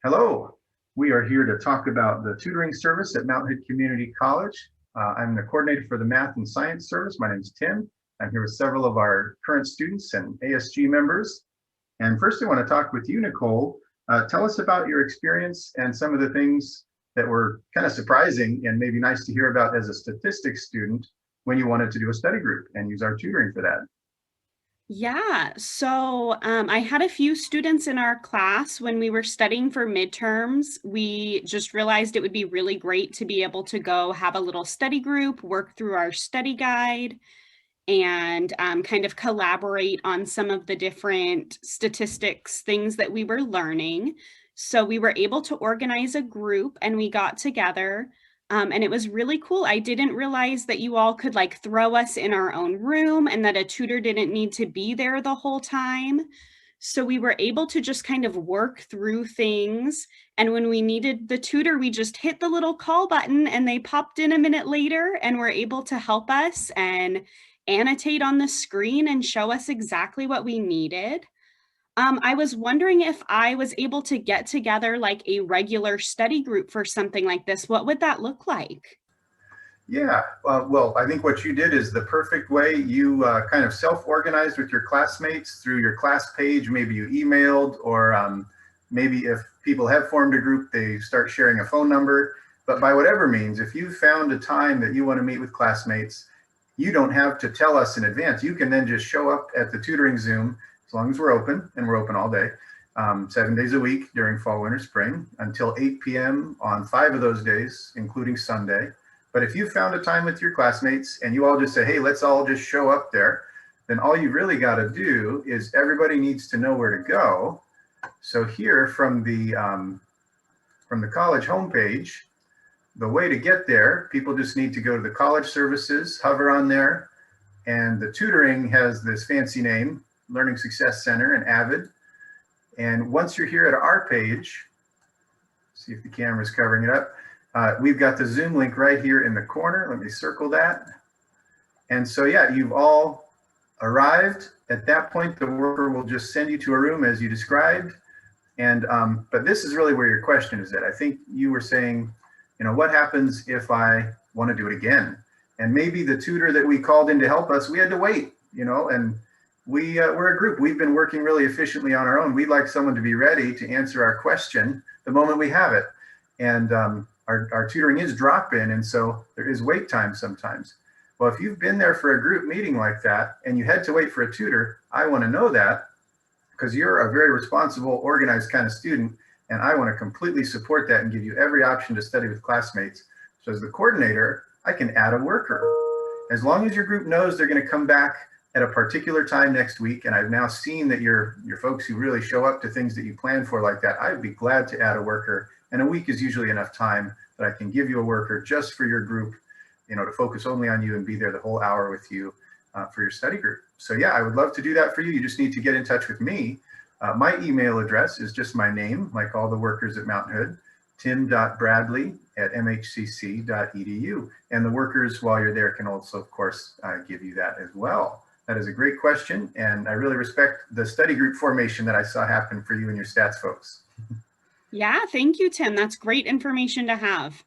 Hello, we are here to talk about the tutoring service at Mount Hood Community College. I'm the coordinator for the Math and Science Service. My name is Tim. I'm here with several of our current students and ASG members. And first I want to talk with you, Nicole. Tell us about your experience and some of the things that were kind of surprising and maybe nice to hear about as a statistics student when you wanted to do a study group and use our tutoring for that. Yeah, so I had a few students in our class when we were studying for midterms. We just realized it would be really great to be able to go have a little study group, work through our study guide, and kind of collaborate on some of the different statistics things that we were learning. So we were able to organize a group and we got together. And it was really cool. I didn't realize that you all could like throw us in our own room and that a tutor didn't need to be there the whole time. So we were able to just kind of work through things. And when we needed the tutor, we just hit the little call button and they popped in a minute later and were able to help us and annotate on the screen and show us exactly what we needed. I was wondering if I was able to get together like a regular study group for something like this. What would that look like? Yeah, well, I think what you did is the perfect way. You kind of self-organized with your classmates through your class page. Maybe you emailed, or maybe if people have formed a group, they start sharing a phone number. But by whatever means, if you found a time that you want to meet with classmates, you don't have to tell us in advance. You can then just show up at the tutoring Zoom, as long as we're open, and we're open all day, 7 days a week during fall, winter, spring, until 8 p.m. on 5 of those days, including Sunday. But if you found a time with your classmates and you all just say, hey, let's all just show up there, then all you really got to do is everybody needs to know where to go. So here from the college homepage, the way to get there, people just need to go to the college services, hover on there, and the tutoring has this fancy name, Learning Success Center and Avid. And once you're here at our page, see if the camera's covering it up. We've got the Zoom link right here in the corner. Let me circle that. And so, yeah, you've all arrived. At that point, the worker will just send you to a room as you described. And but this is really where your question is at. I think you were saying, you know, what happens if I want to do it again? And maybe the tutor that we called in to help us, we had to wait, you know, and we're a group. We've been working really efficiently on our own. We'd like someone to be ready to answer our question the moment we have it. And our tutoring is drop-in, and so there is wait time sometimes. Well, if you've been there for a group meeting like that and you had to wait for a tutor, I want to know that, because you're a very responsible, organized kind of student, and I want to completely support that and give you every option to study with classmates. So as the coordinator, I can add a worker. As long as your group knows they're going to come back at a particular time next week, and I've now seen that you're folks who really show up to things that you plan for like that, I'd be glad to add a worker. And a week is usually enough time that I can give you a worker just for your group, you know, to focus only on you and be there the whole hour with you for your study group. So yeah, I would love to do that for you. You just need to get in touch with me. My email address is just my name, like all the workers at Mount Hood, tim.bradley@mhcc.edu. And the workers, while you're there, can also, of course, give you that as well. That is a great question, and I really respect the study group formation that I saw happen for you and your stats folks. Yeah, thank you, Tim. That's great information to have.